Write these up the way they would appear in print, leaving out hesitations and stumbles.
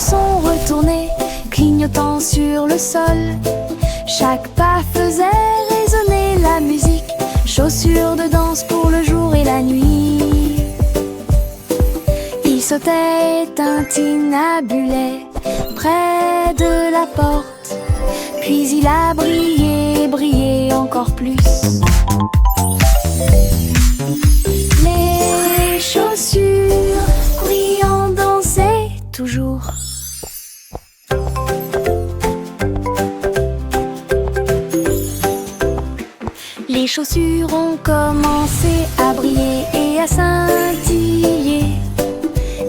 sont retournés, clignotant sur le sol. Chaque pas faisait résonner la musique, chaussures de danse pour le jour et la nuit. Il sautait, tintinabulait près de la porte, puis il a brillé, brillé encore plus. Les chaussures brillant dansaient toujours. Les chaussures ont commencé à briller et à scintiller.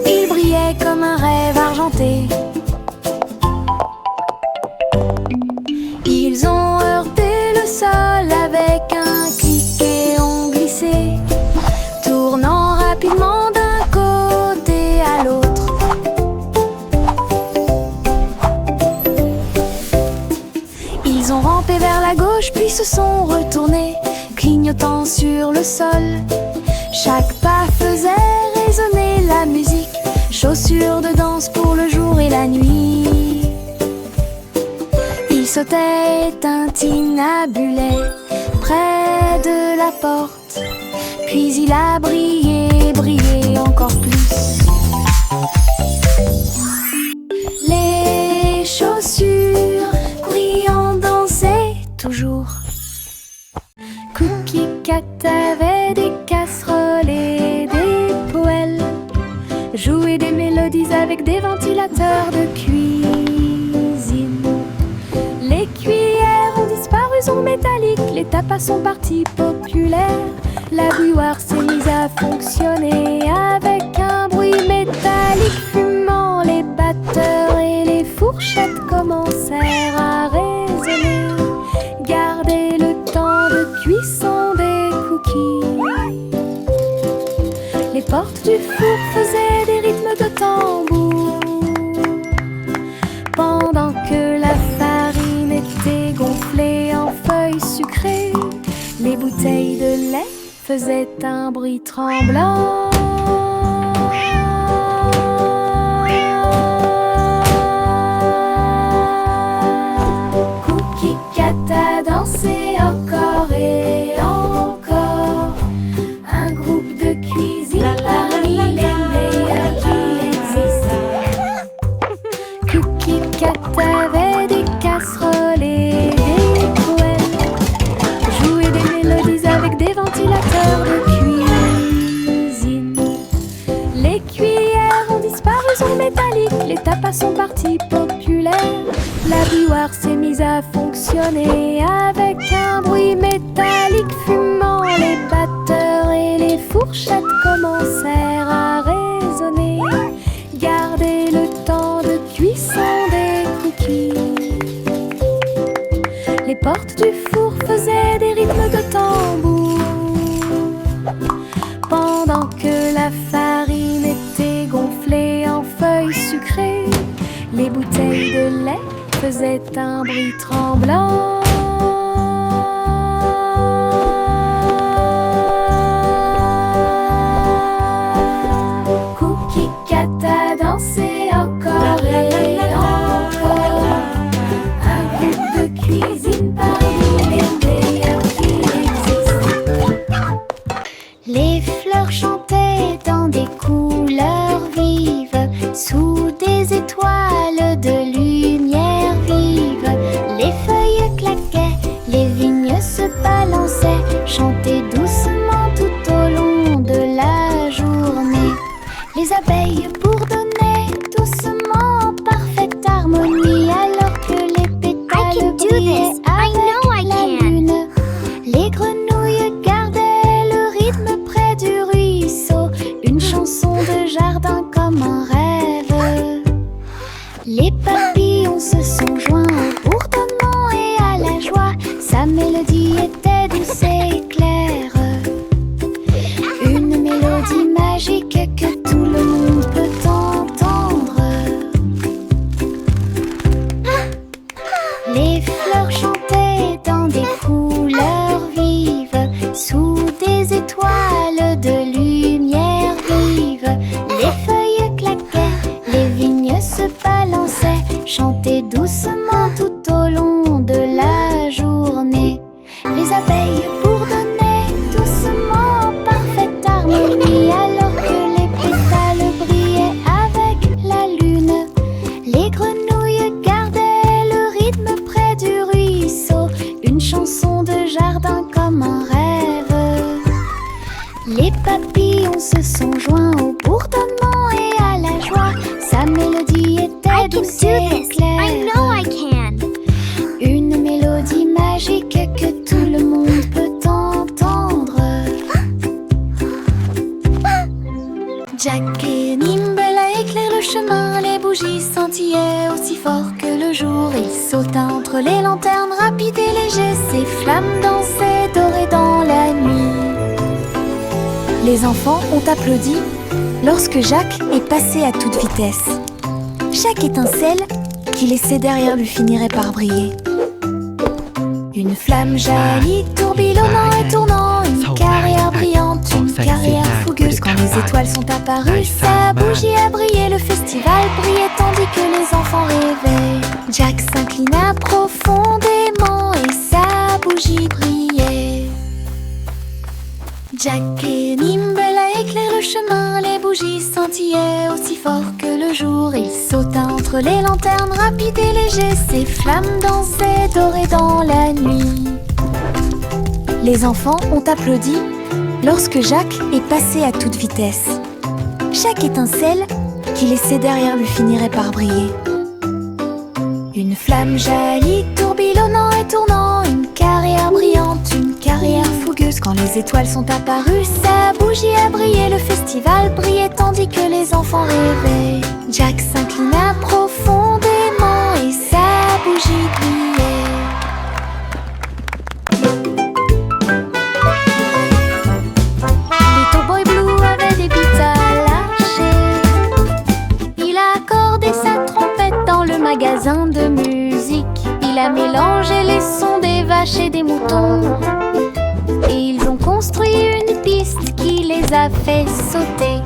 Ils brillaient comme un rêve argenté. Ils ont heurté le sol avec un clic et ont glissé, tournant rapidement d'un côté à l'autre. Ils ont rampé vers la gauche puis se sont retournés, clignotant sur le sol. Chaque pas faisait résonner la musique, chaussures de danse pour le jour et la nuit. Il sautait, tintinabulait près de la porte, puis il a brillé, brillé encore plus. Les chaussures brillant dansaient toujours. Cookie Cat avait des casseroles et des poêles, jouait des mélodies avec des ventilateurs de cuisine. Les cuillères ont disparu, sont métalliques, les tapas sont partis populaires. La bouilloire s'est mise à fonctionner avec un bruit métallique fumant. Les batteurs et les fourchettes commencèrent à résonner. Gardez le temps de cuisson des cookies. Les portes du four faisaient des rythmes de tambour, pendant que la farine était gonflée en feuilles sucrées. Les bouteilles de lait faisaient un bruit tremblant. Cookie Cat a dansé encore et encore. Un groupe de cuisine parmi les meilleurs qui existent. Cookie Cat avait des casseroles et des poêles, jouait des mélodies avec des ventilateurs de cuisine. Les cuillères ont disparu, sont métalliques, les tapas sont partis populaires. La bouilloire s'est mise à fonctionner avec un bruit métallique fumant. Les batteurs et les fourchettes commencèrent à résonner. Gardez le temps de cuisson des cookies. Les portes du four faisaient des rythmes de tambour, pendant que la farine était gonflée en feuilles sucrées. Les bouteilles de lait faisaient un bruit tremblant. Cookie Cat a dansé encore et encore. Un groupe de cuisine parmi les meilleurs qui existent. Les fleurs chantaient dans des couleurs vives, sous des étoiles de lumière vive. Les feuilles claquaient, les vignes se balançaient, chantaient doucement tout au long de la journée. Les abeilles bourdonnaient doucement en parfaite harmonie, alors que les pétales brillaient avec la lune. Les grenouilles gardaient le rythme près du ruisseau, une chanson de jardin comme un rêve. Les papillons se sont joints au bourdonnement et à la joie. Sa mélodie était douce et claire, une mélodie magique que tout le monde peut entendre. Les fleurs chantaient dans des couleurs vives, sous des étoiles de lumière vive. Les feuilles claquaient, les vignes se balançaient, chansons de jardin comme un rêve. Les papillons se sont joints au bourdonnement et à la joie. Sa mélodie était douce et claire. I know I can. Une mélodie magique que tout le monde peut entendre. Jack et Nimble éclairent le chemin. Les bougies scintillaient aussi fort que le jour. Ils sautaient entre les lanternes rapides et légers. Ces flammes dansaient dorées dans la nuit. Les enfants ont applaudi lorsque Jack est passé à toute vitesse. Chaque étincelle qu'il laissait derrière lui finirait par briller. Une flamme jaillit, tourbillonnant et tournant. Une carrière brillante, une carrière fougueuse. Quand les étoiles sont apparues, sa bougie a brillé. Le festival brillait tandis que les enfants rêvaient. Jack s'inclina profondément et sa bougie brillait. Jack et Nimble éclairent le chemin. Les bougies scintillaient aussi fort que le jour. Ils sautaient entre les lanternes rapides et légers. Ces flammes dansaient dorées dans la nuit. Les enfants ont applaudi lorsque Jack est passé à toute vitesse. Chaque étincelle qu'il laissait derrière lui finirait par briller. Une flamme jaillit, tourbillonnant et tournant. Une carrière brillante, une carrière fougueuse. Quand les étoiles sont apparues, sa bougie a brillé. Le festival brillait tandis que les enfants rêvaient. Jack s'inclina profondément et sa bougie brillait. Little Boy Blue avait des bites à lâcher. Il a accordé sa trompette dans le magasin de musique. Il a mélangé les sons des vaches et des moutons. Et ils ont construit une piste qui les a fait sauter.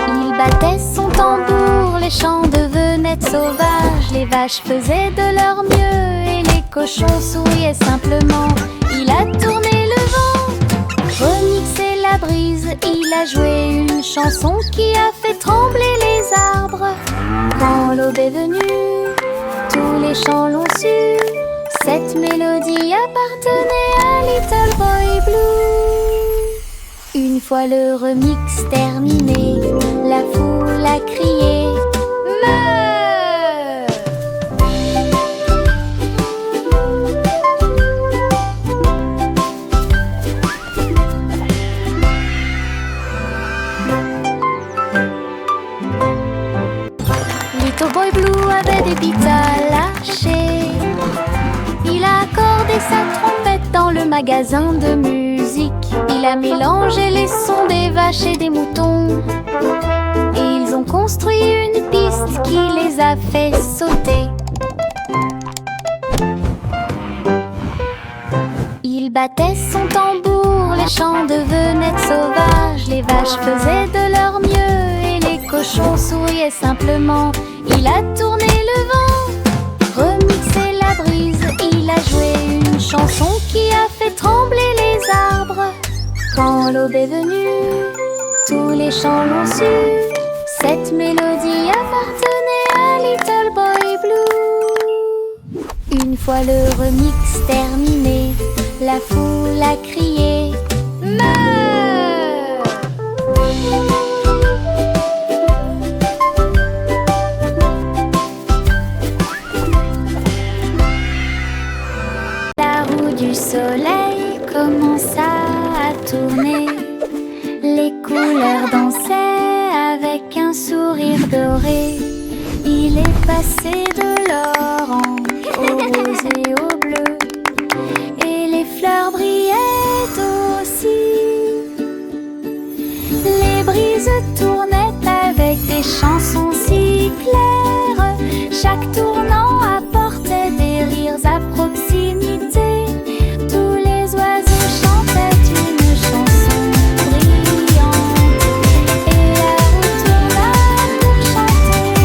Il battait son tambour, les champs devenaient sauvages. Les vaches faisaient de leur mieux et les cochons souriaient simplement. Il a tourné le vent, remixé la brise. Il a joué une chanson qui a fait trembler les arbres. Quand l'aube est venue, tous les champs l'ont su. Cette mélodie appartenait à Little Boy Blue. Une fois le remix terminé, la foule a crié Meuh! Little Boy Blue avait des bites à lâcher. Il a accordé sa trompette dans le magasin de musique. Il a mélangé les sons des vaches et des moutons. Et ils ont construit une piste qui les a fait sauter. Il battait son tambour, les champs devenaient sauvages. Les vaches faisaient de leur mieux et les cochons souriaient simplement. Il a tourné le vent, remixé la brise. Il a joué une chanson qui a fait trembler les arbres. Quand l'aube est venue, tous les champs l'ont su. Cette mélodie appartenait à Little Boy Blue. Une fois le remix terminé, la foule a crié Meuh! La roue du soleil commença à tourner. Les couleurs dansaient avec un sourire doré. Il est passé de l'orange au rose et au bleu. Et les fleurs brillaient aussi. Les brises tournaient avec des chansons si claires. Chaque tournant apportait des rires à proximité. Tous les oiseaux chantaient une chanson brillante. Et la roue tourna pour chanter.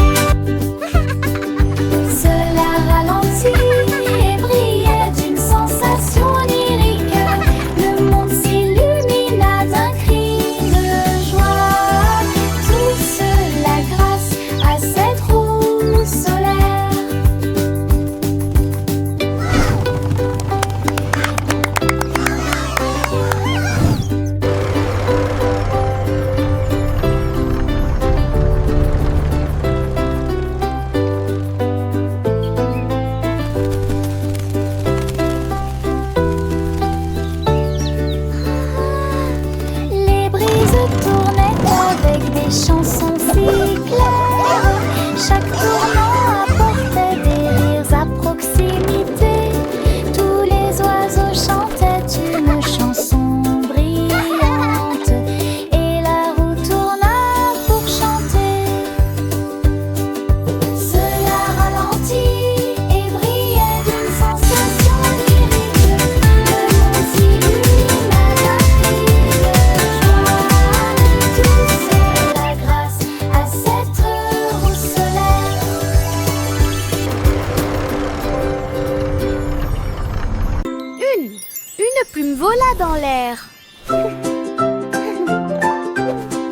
vola dans l'air.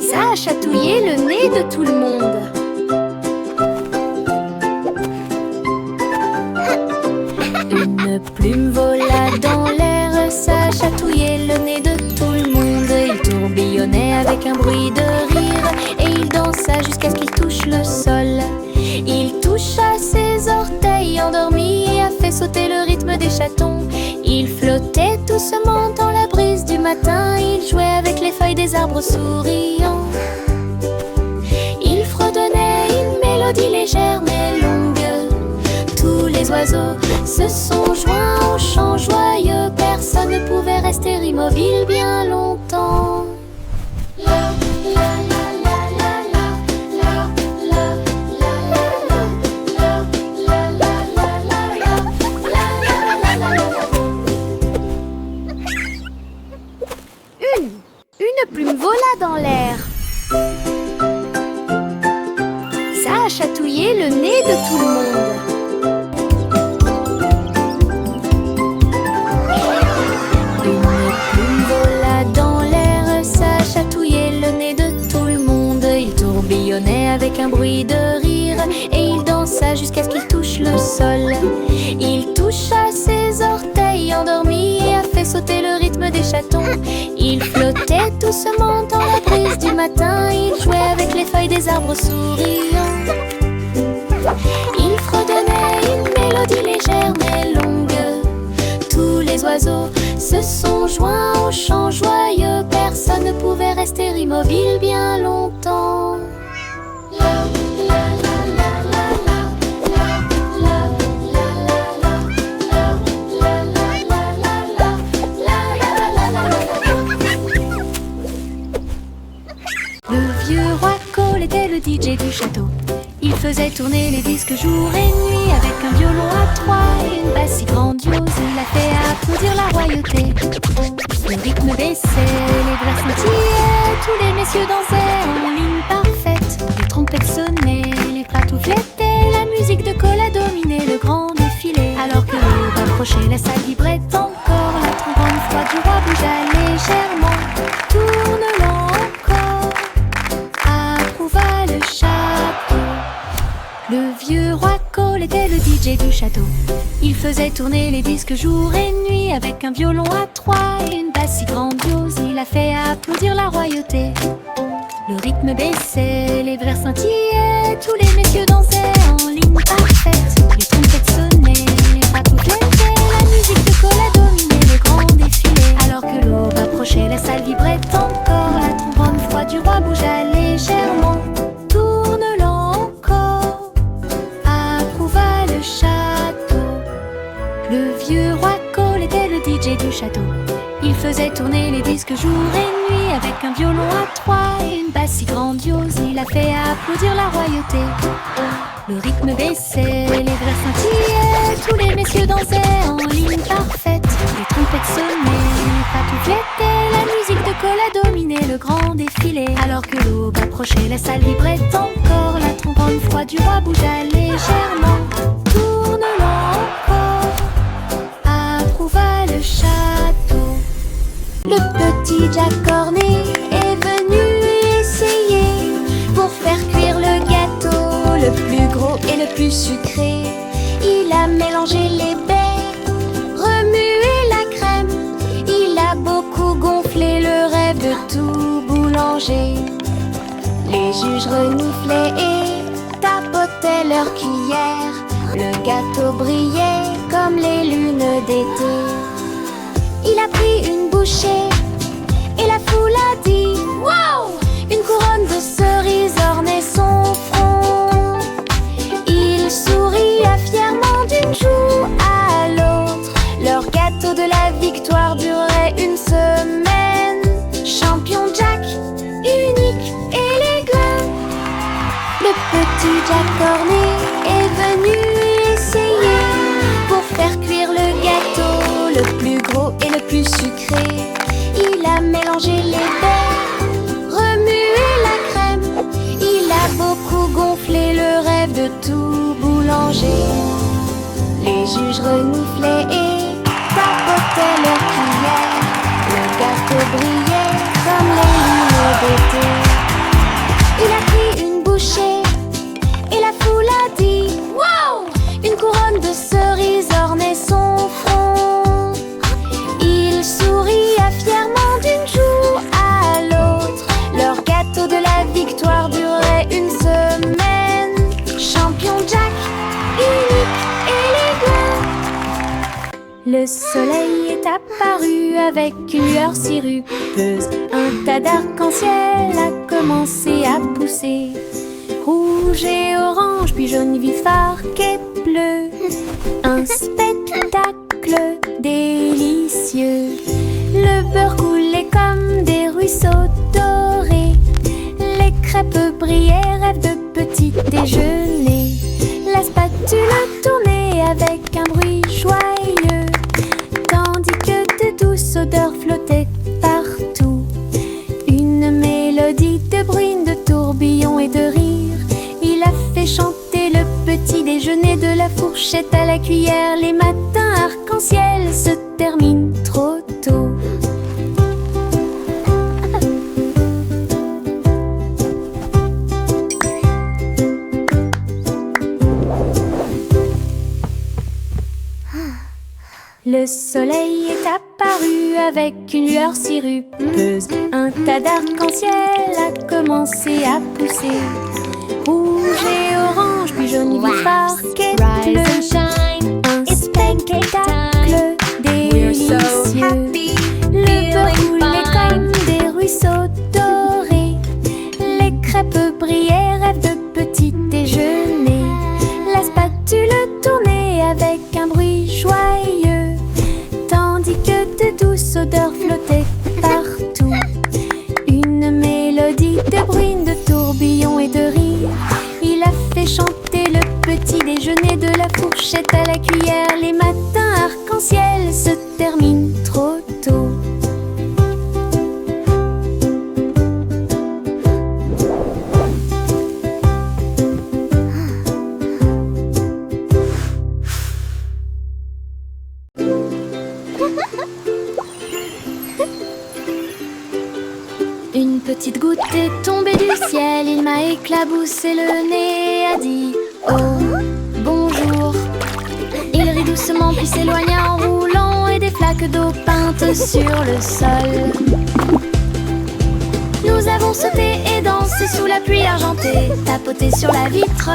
Ça a chatouillé le nez de tout le monde. Une plume vola dans l'air, ça a chatouillé le nez de tout le monde. Il tourbillonnait avec un bruit de rire et il dansa jusqu'à ce qu'il touche le sol. Il toucha ses orteils endormis et a fait sauter le rythme des chatons. Il flottait doucement dans la brise du matin. Il jouait avec les feuilles des arbres souriants. Il fredonnait une mélodie légère mais longue. Tous les oiseaux se sont joints au chant joyeux. Personne ne pouvait rester immobile bien longtemps. Une plume vola dans l'air. Ça a chatouillé le nez de tout le monde. Une plume vola dans l'air, ça a chatouillé le nez de tout le monde. Il tourbillonnait avec un bruit de rire et il dansa jusqu'à ce qu'il touche le sol. Il toucha ses orteils endormis et a fait sauter le rythme des chatons. Il flottait doucement dans la brise du matin. Il jouait avec les feuilles des arbres souriants. Il fredonnait une mélodie légère mais longue. Tous les oiseaux se sont joints au chant joyeux. Personne ne pouvait rester immobile bien longtemps. Le vieux roi Cole était le DJ du château. Il faisait tourner les disques jour et nuit avec un violon à trois et une basse si grandiose. Il a fait applaudir la royauté. Le rythme baissait, les verres scintillaient, tous les messieurs dansaient en ligne parfaite. Les trompettes sonnaient, les plateaux flétaient, la musique de Cole a dominé le grand défilé. Alors que l'aube approchait, la salle vibrait encore. La trombone froide du roi bougea légèrement. Tourne-l'en encore, approuva le château. Le vieux roi Cole était le DJ du château. Il faisait tourner les disques jour et nuit avec un violon à trois et une basse si grandiose. Il a fait applaudir la royauté. Le rythme baissait, les verres scintillaient, tous les messieurs dansaient en ligne parfaite. Les trompettes sonnaient, les bateaux flétaient, la musique de Cole a dominé le grand défilé. Alors que l'aube approchait, la salle vibrait encore. La trombone froide du roi bougea légèrement. Tourne-l'en encore, approuva le château. Le vieux roi Cole était le DJ du château. Il faisait tourner les disques jour et nuit avec un violon à trois et une basse si grandiose. Il a fait applaudir la royauté. Le rythme baissait, les verres scintillaient, tous les messieurs dansaient en ligne parfaite. Les trompettes sonnaient, les patous flétaient, la musique de Cole a dominé le grand défilé. Alors que l'aube approchait, la salle vibrait encore. La trombone froide du roi bougea légèrement. Tourne-l'en encore, approuva le château. Le petit Jack Cornet est venu essayer pour faire cuire le gâteau le plus gros et le plus sucré. Il a mélangé les baies, remué la crème. Il a beaucoup gonflé le rêve de tout boulanger. Les juges reniflaient et tapotaient leurs cuillères. Le gâteau brillait comme les lunes d'été. Il a pris une bouchée et la foule a dit wow! Une couronne de cerises ornait son front. Il souria fièrement d'une joue à l'autre. Leur gâteau de la victoire durait une semaine. Champion Jack, unique, élégant. Le petit Jack Cornet est venu essayer pour faire cuire le gâteau le plus gros et le plus sucré. Il a mélangé les baies, remué la crème. Il a beaucoup gonflé le rêve de tout boulanger. Les juges reniflaient et tapotaient leurs cuillères. côté. Il a pris une bouchée et la foule a dit wow! Une couronne de cerises ornait son front. Il souria fièrement d'une joue à l'autre. Leur gâteau de la victoire durait une semaine. Champion Jack, unique, élégant. Le soleil est apparu avec une lueur sirupeuse. Un tas d'arc-en-ciel a commencé à pousser. Rouge et orange, puis jaune vif, arc et bleu. Un spectacle délicieux. Le beurre coulait comme des ruisseaux dorés. Les crêpes brillaient, rêve de petit déjeuner. La spatule tournait avec un bruit joyeux, tandis que de douces odeurs flottaient partout. Une mélodie de bruine, de tourbillons et de rires. Il a fait chanter le petit déjeuner de la fourchette à la cuillère. Les matins arc-en-ciel se terminent trop tôt. Le soleil est apparu avec une lueur sirupeuse. Un tas d'arc-en-ciel a commencé à pousser. Rouge et orange, puis jaune vif, arc et bleu. Un spectacle délicieux. Le beurre coulait comme des ruisseaux dorés. Les crêpes brillaient, rêve de petit déjeuner. La spatule tournait avec un bruit joyeux, tandis que de douces odeurs flottaient partout. Une mélodie de bruine, de tourbillons et de rires. Il a fait chanter le petit déjeuner de la fourchette à la cuillère. Les matins arc-en-ciel se terminent trop tôt. Une petite goutte est tombée du ciel. Il m'a éclaboussé le nez et a dit oh, bonjour. Il rit doucement puis s'éloigna en roulant, et des flaques d'eau peintes sur le sol. Nous avons sauté et dansé sous la pluie argentée, tapoté sur la vitre.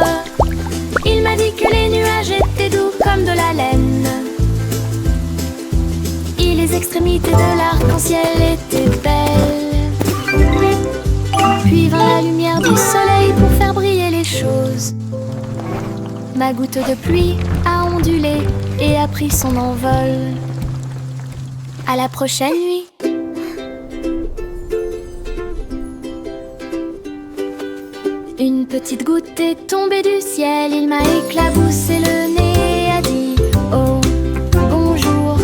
Il m'a dit que les nuages étaient doux comme de la laine, et les extrémités de l'arc-en-ciel étaient belles. Puis vint la lumière du soleil pour faire briller les choses. Ma goutte de pluie a ondulé et a pris son envol. À la prochaine nuit. Une petite goutte est tombée du ciel. Il m'a éclaboussé le nez et a dit oh, bonjour.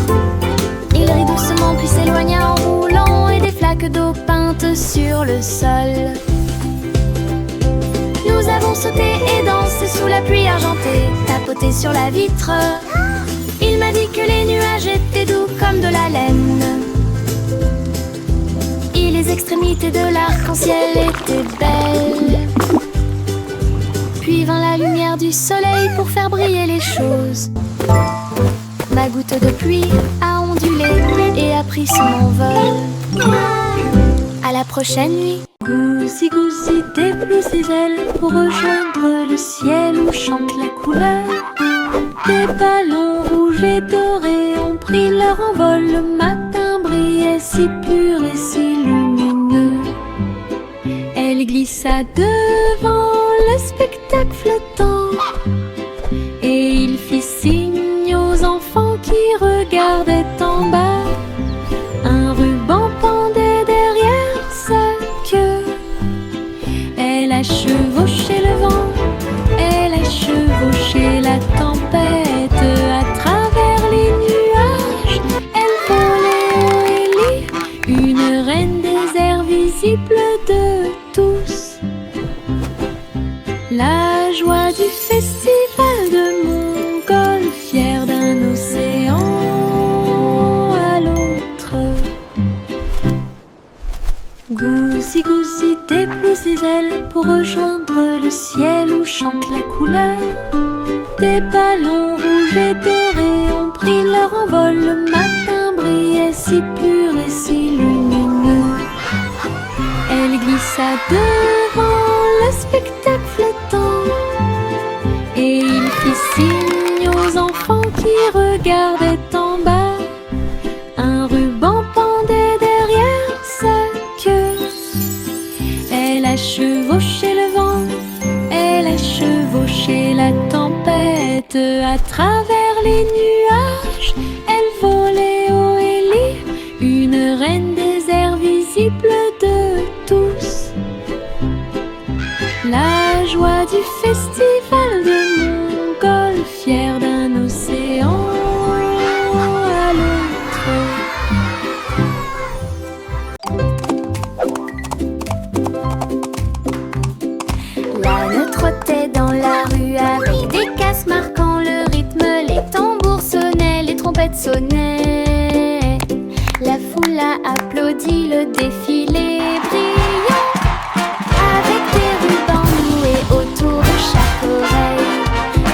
Il rit doucement puis s'éloigna en roulant, et des flaques d'eau peintes sur le sol. Nous avons sauté et dansé sous la pluie argentée, tapoté sur la vitre. Il m'a dit que les nuages étaient doux comme de la laine, et les extrémités de l'arc-en-ciel étaient belles. Puis vint la lumière du soleil pour faire briller les choses. Ma goutte de pluie a ondulé et a pris son envol. À la prochaine nuit. Gousi, gousi, déplie ses ailes pour rejoindre le ciel où chante la couleur. Des ballons rouges et dorés ont pris leur envol. Le matin brillait si pur et si lumineux. Elle glissa devant le spectacle flottant, et il fit signe aux enfants qui regardaient en bas. Un ruban pendait derrière sa queue. Elle a chevauché le vent, elle a chevauché la tempête. À travers les nuages, elle volait haut et libre, une reine des airs visible de tous. La joie rejoindre le ciel où chante la couleur. Des ballons rouges et dorés ont pris leur envol. Le matin brillait si pur et si lumineux. Elle glissa devant le spectacle flottant et il fit signe aux enfants qui regardaient en bas. Un ruban pendait derrière sa queue. Elle a chevauché le vent, elle a chevauché la tempête. À travers les nuages, elle volait haut et libre, une reine des airs visible de tous. La joie du festival de Montgolfière, d'un océan à l'autre. L'âne trottait dans la rue avec des casses marquant le rythme. Les tambours sonnaient, les trompettes sonnaient. La foule a applaudi le défilé brillant, avec des rubans noués autour de chaque oreille.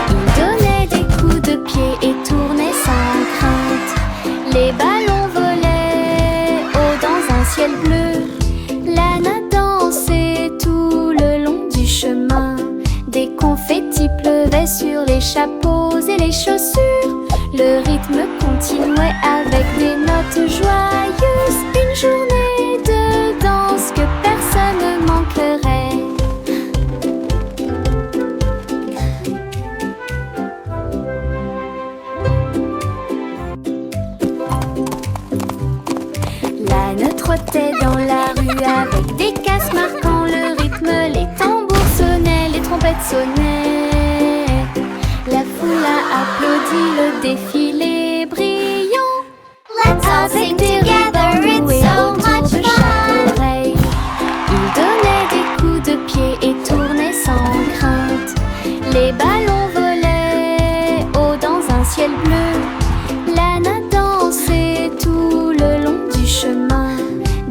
Il donnait des coups de pied et tournait sans crainte. Les ballons volaient haut dans un ciel bleu. L'âne a dansé tout le long du chemin. Des confettis pleuvaient sur les chapeaux et les chaussures. Le rythme continuait avec des notes joyeuses. Une journée de danse que personne ne manquerait. L'âne trottait dans la rue avec des casses marquant le rythme. Les tambours sonnaient, les trompettes sonnaient. La foule a applaudi le défilé brillant. Let's all Avec sing des together, rubans it's noués so autour much de chaque fun. oreille. Il donnait des coups de pied et tournait sans crainte. Les ballons volaient haut dans un ciel bleu. L'âne a dansé tout le long du chemin.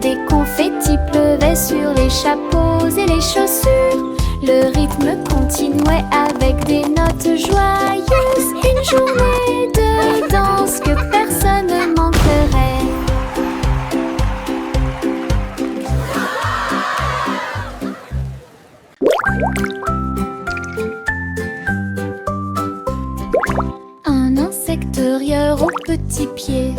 Des confettis pleuvaient sur les chapeaux et les chaussures. Le rythme continuait avec des notes joyeuses. Une journée de danse que personne ne manquerait. Un insecte-rieur aux petits pieds.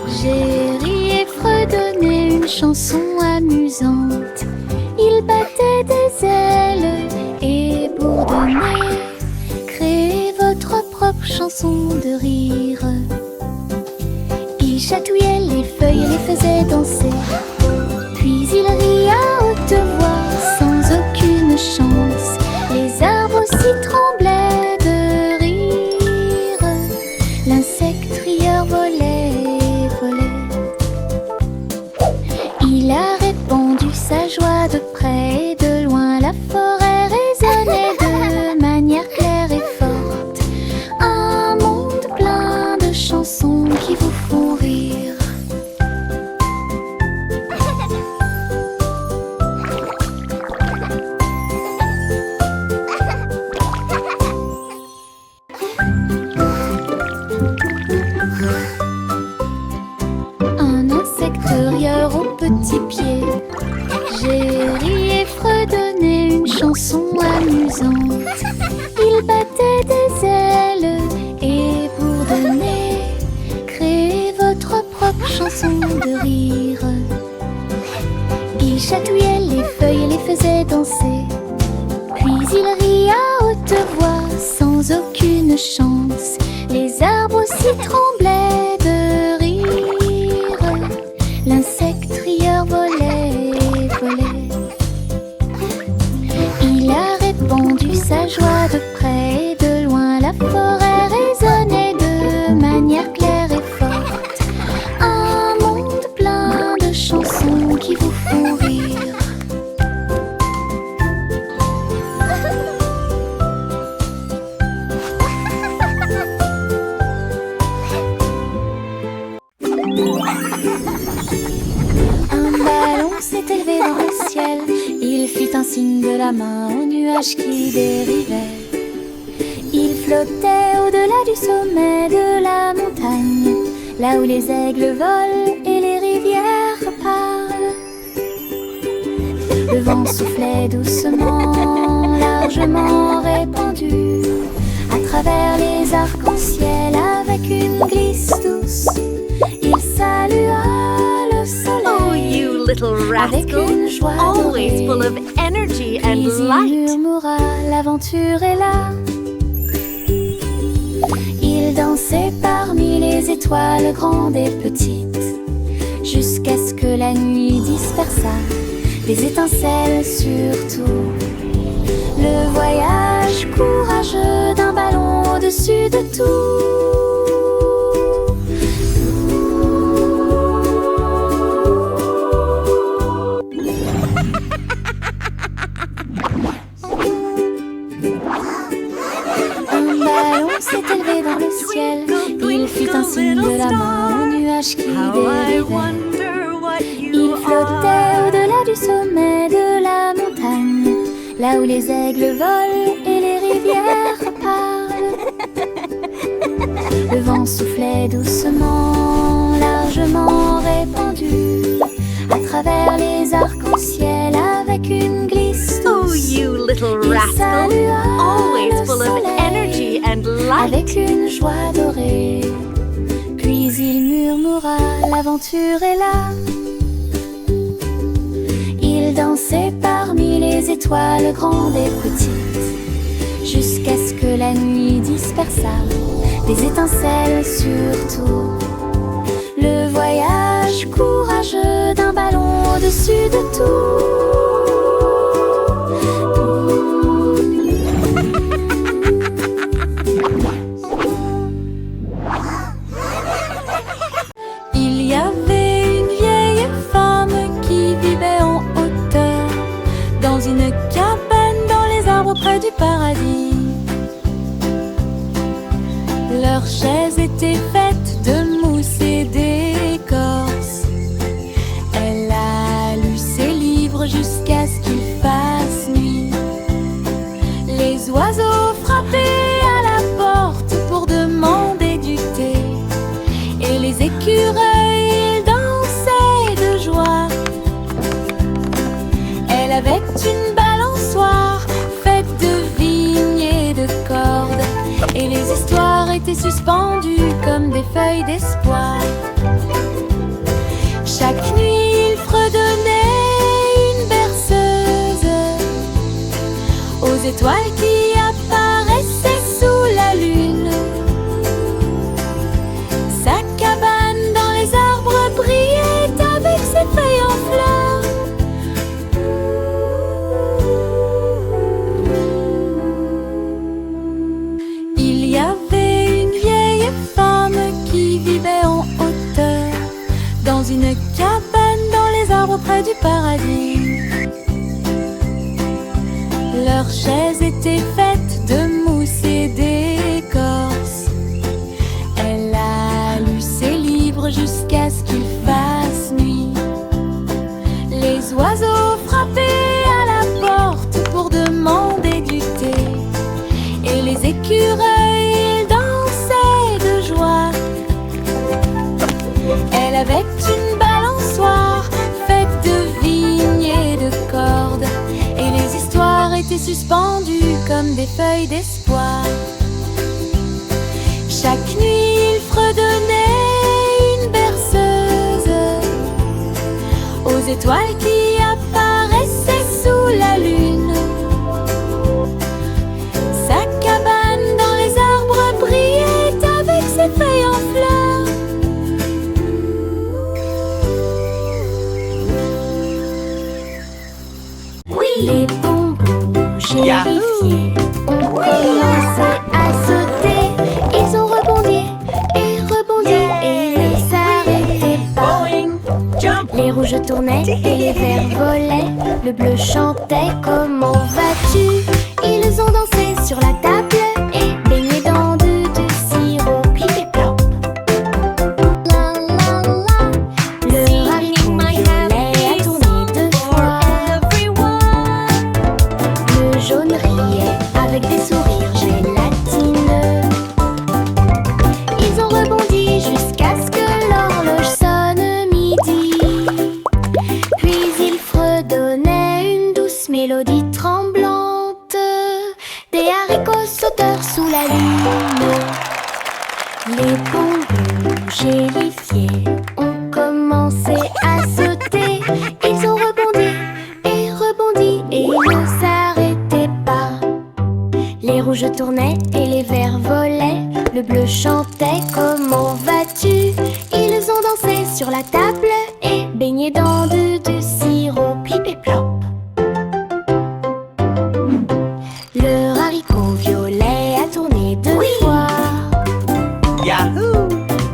J'ai ri et fredonné une chanson amusante. Il battait des ailes et bourdonnait. Créez votre propre chanson de rire. Il chatouillait les feuilles et les faisait danser. Puis il rit à haute voix sans aucune chance. Les arbres aussi tremblaient de rire. L'insecte rieur volait, volait. Il a répandu sa joie de près et de loin. La forêt résonnait de manière claire et forte. Un monde plein de chansons qui vous font rire. Un insecte-rieur aux petits pieds. J'ai ri et fredonné une chanson amusante. Il battait des ailes et bourdonnait. Créez votre propre chanson de rire. Il chatouillait les feuilles et les faisait danser. Puis il rit à haute voix sans aucune chance. Les arbres aussi tremblaient de rire. L'insecte rieur volait, volait. Il a répandu sa joie de près et de loin. La forêt résonnait de manière claire et forte. Un monde plein de chansons qui vous font rire. signe de la main aux nuages qui dérivaient. Il flottait au-delà du sommet de la montagne, là où les aigles volent et les rivières parlent. Le vent soufflait doucement, largement répandu, à travers les arcs-en-ciel avec une glisse douce. Il salua le soleil. Oh, you little avec rascal, une joie always dorée. full of energy Puis and il light. murmura, l'aventure est là. Il dansait parmi les étoiles grandes et petites, jusqu'à ce que la nuit dispersât des étincelles surtout. Le voyage courageux d'un ballon au-dessus de tout. Un ballon s'est élevé dans le ciel. Il fit un signe de la main aux nuages qui How I dérivaient. wonder what Il you flottait are. au-delà du sommet de la montagne, là où les aigles volent et les rivières parlent. Le vent soufflait doucement, largement répandu, à travers les arcs-en-ciel avec une glisse Oh, douce. you little Il rascal, salua always le full of soleil energy and light. avec une joie dorée. Puis il murmura, l'aventure est là. Il dansait parmi les étoiles grandes et petites, jusqu'à ce que la nuit dispersât des étincelles surtout. Le voyage courageux d'un ballon au-dessus de tout. Il y avait une vieille femme qui vivait en hauteur, dans une cabane dans les arbres près du paradis. Leurs chaises étaient faites de mousse et d'écorce. Elle a lu ses livres jusqu'à ce qu'il fasse nuit. Les oiseaux frappaient à la porte pour demander du thé, et les écureuils dansaient de joie. Elle avait une balançoire faite de vignes et de cordes, et les histoires étaient suspendues comme des feuilles d'espoir. Chaque nuit, il fredonnait une berceuse aux étoiles qui apparaissaient sous la lune. Sa cabane dans les arbres brillait avec ses feuilles en fleurs. Il y avait une vieille femme qui vivait en hauteur, dans une cabane dans les arbres près du paradis. Leurs chaises étaient faites de mousse et d'écorce. Elle a lu ses livres jusqu'à ce qu'il fasse nuit. Les oiseaux frappaient à la porte pour demander du thé, et les écureuils dansaient de joie. Elle avait une balançoire faite de vignes et de cordes, et les histoires étaient suspendues comme des feuilles d'espoir. Chaque nuit, il fredonnait une berceuse aux étoiles qui apparaissaient sous la lune. Sa cabane dans les arbres brillait avec ses feuilles en fleurs. Les bonbons gélifiés ont commencé à sauter. Ils ont rebondi et rebondi et ne s'arrêtaient pas. Les rouges tournaient et les verts volaient. Le bleu chantait comment vas-tu? Ils ont dansé sur la table et baigné dans du sirop. Pip et plop. La la la. Le haricot violet a tourné deux fois. Les bons rouges et les fiers ont commencé à sauter. Ils ont rebondi et ne s'arrêtaient pas. Les rouges tournaient et les verts volaient. Le bleu chantait « Comment vas-tu » Ils ont dansé sur la table et baigné dans du sirop plip et plop. Le haricot violet a tourné deux fois. Yahoo!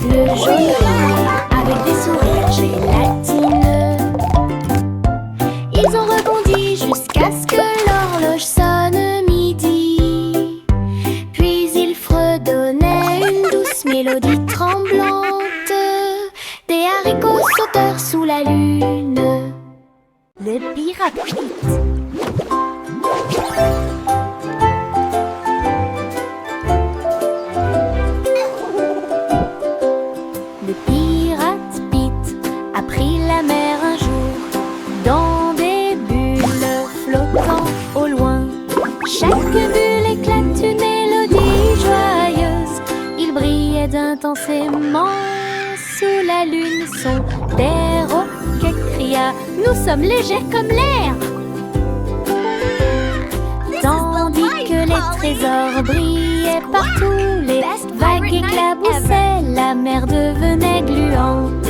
Le jaune avec des sourires gélatineux. Ils ont rebondi jusqu'à ce que l'horloge sonne midi. Puis ils fredonnaient une douce mélodie tremblante. Des haricots sauteurs sous la lune. Le pirate Pete. Le pirate Pete a pris la mer un jour dans des bulles flottant au loin. Chaque bulle éclate une mélodie joyeuse. Il brillait intensément sous la lune. Son perroquet cria « Nous sommes légers comme l'air !» Tandis que les trésors brillaient partout, les vagues éclaboussaient, la mer devenait gluante.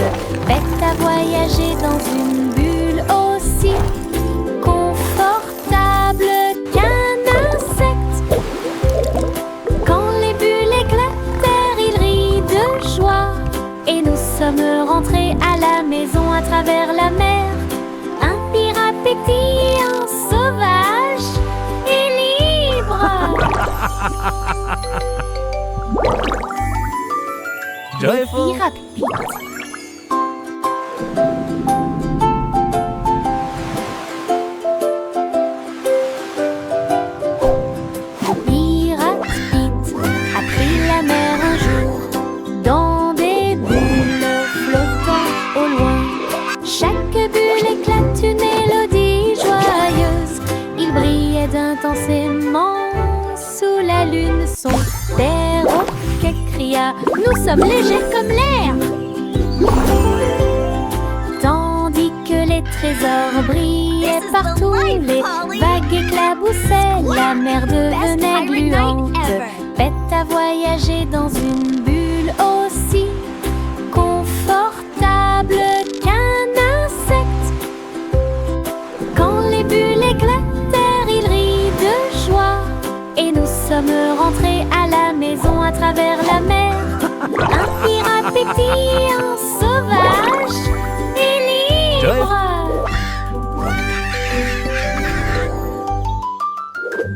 Bête à voyager dans une bulle aussi confortable qu'un insecte. Quand les bulles éclatèrent, il rit de joie. Et nous sommes rentrés à la maison à travers la mer. Un pirate pétillant, sauvage et libre. Joyful! Pirate Pete. Le pirate Pete a pris la mer un jour dans des bulles flottant au loin. Chaque bulle éclate une mélodie joyeuse. Il brillait intensément sous la lune. Son perroquet cria « Nous sommes légers comme l'air !» Tandis que les trésors brillaient partout, les vagues éclaboussaient, la mer devenait gluante. Bête à voyager dans une bulle aussi confortable qu'un insecte. Quand les bulles éclatèrent, il rit de joie. Et nous sommes rentrés à la maison à travers la mer. Un pirate pétillant,